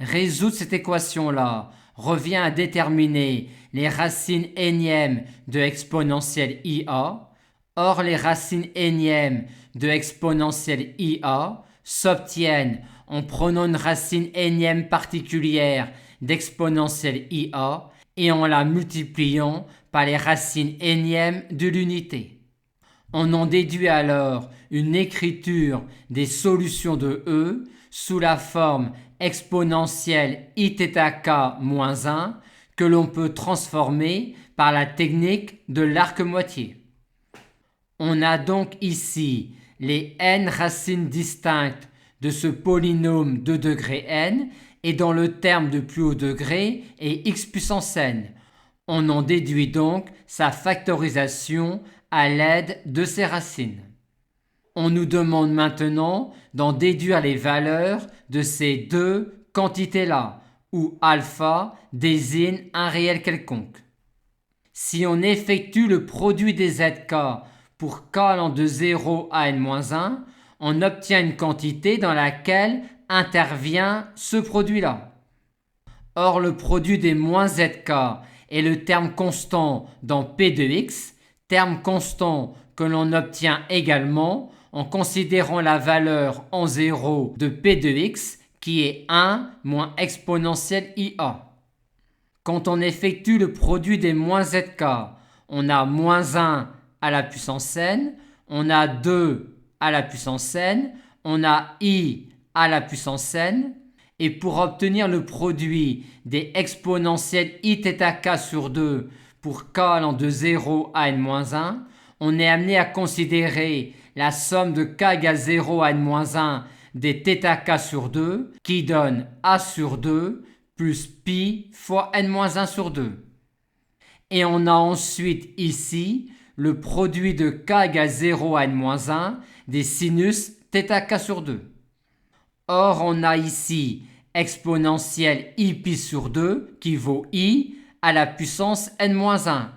Résoudre cette équation-là revient à déterminer les racines énièmes de exponentielle IA. Or, les racines énièmes de exponentielle IA s'obtiennent en prenant une racine énième particulière d'exponentielle IA et en la multipliant par les racines énièmes de l'unité. On en déduit alors une écriture des solutions de E sous la forme exponentielle iθk moins 1 que l'on peut transformer par la technique de l'arc-moitié. On a donc ici les n racines distinctes de ce polynôme de degré n et dans le terme de plus haut degré est x puissance n. On en déduit donc sa factorisation à l'aide de ces racines. On nous demande maintenant d'en déduire les valeurs de ces deux quantités-là, où alpha désigne un réel quelconque. Si on effectue le produit des zk pour k allant de 0 à n-1, on obtient une quantité dans laquelle intervient ce produit-là. Or, le produit des moins zk est le terme constant dans P de x, terme constant que l'on obtient également en considérant la valeur en 0 de P de x qui est 1 moins exponentielle IA. Quand on effectue le produit des moins zk, on a moins 1 à la puissance n, on a 2 à la puissance n, on a i à la puissance n, et pour obtenir le produit des exponentielles iθk sur 2 pour k allant de 0 à n-1, on est amené à considérer la somme de k égale 0 à n-1 des θk sur 2 qui donne a sur 2 plus pi fois n-1 sur 2. Et on a ensuite ici le produit de k égale 0 à n-1 des sinus θk sur 2. Or, on a ici exponentielle i pi sur 2 qui vaut i à la puissance n-1.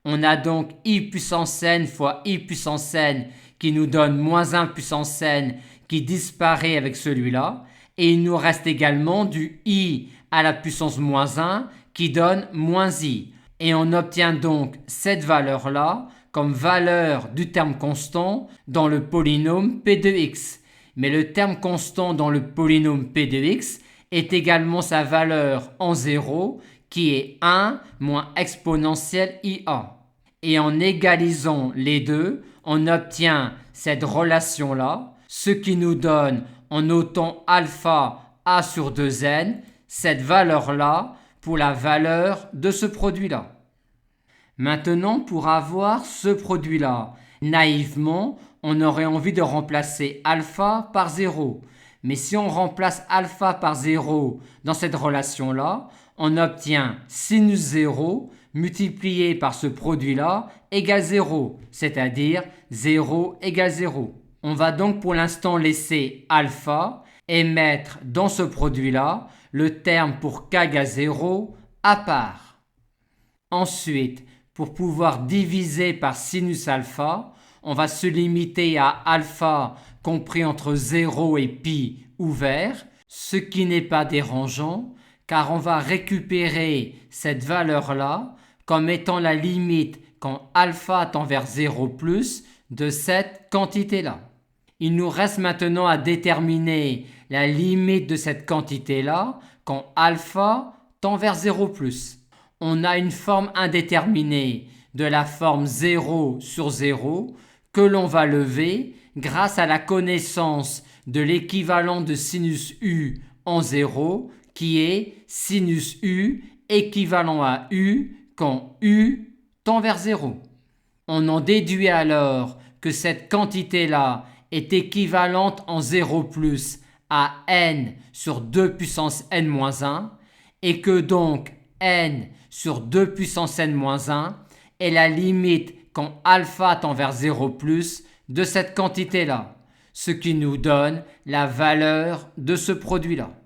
On a donc i puissance n fois i puissance n qui nous donne moins 1 puissance n qui disparaît avec celui-là. Et il nous reste également du i à la puissance moins 1 qui donne moins i. Et on obtient donc cette valeur-là comme valeur du terme constant dans le polynôme p de x. Mais le terme constant dans le polynôme p de x est également sa valeur en 0 qui est 1 moins exponentielle IA. Et en égalisant les deux, on obtient cette relation-là, ce qui nous donne en notant alpha a sur 2n, cette valeur-là pour la valeur de ce produit-là. Maintenant, pour avoir ce produit-là, naïvement, on aurait envie de remplacer alpha par 0. Mais si on remplace alpha par 0 dans cette relation-là, on obtient sinus 0 multiplié par ce produit-là égale 0, c'est-à-dire 0 égale 0. On va donc pour l'instant laisser alpha et mettre dans ce produit-là le terme pour k égale 0 à part. Ensuite, pour pouvoir diviser par sinus alpha, on va se limiter à alpha compris entre 0 et pi ouvert, ce qui n'est pas dérangeant car on va récupérer cette valeur-là comme étant la limite quand alpha tend vers 0 plus de cette quantité-là. Il nous reste maintenant à déterminer la limite de cette quantité-là quand alpha tend vers 0 plus. On a une forme indéterminée de la forme 0 sur 0 que l'on va lever grâce à la connaissance de l'équivalent de sinus u en 0 qui est sinus u équivalent à u quand u tend vers 0. On en déduit alors que cette quantité-là est équivalente en 0 plus à n sur 2 puissance n-1 et que donc n sur 2 puissance n-1 est la limite quand alpha tend vers 0 plus de cette quantité-là, ce qui nous donne la valeur de ce produit-là.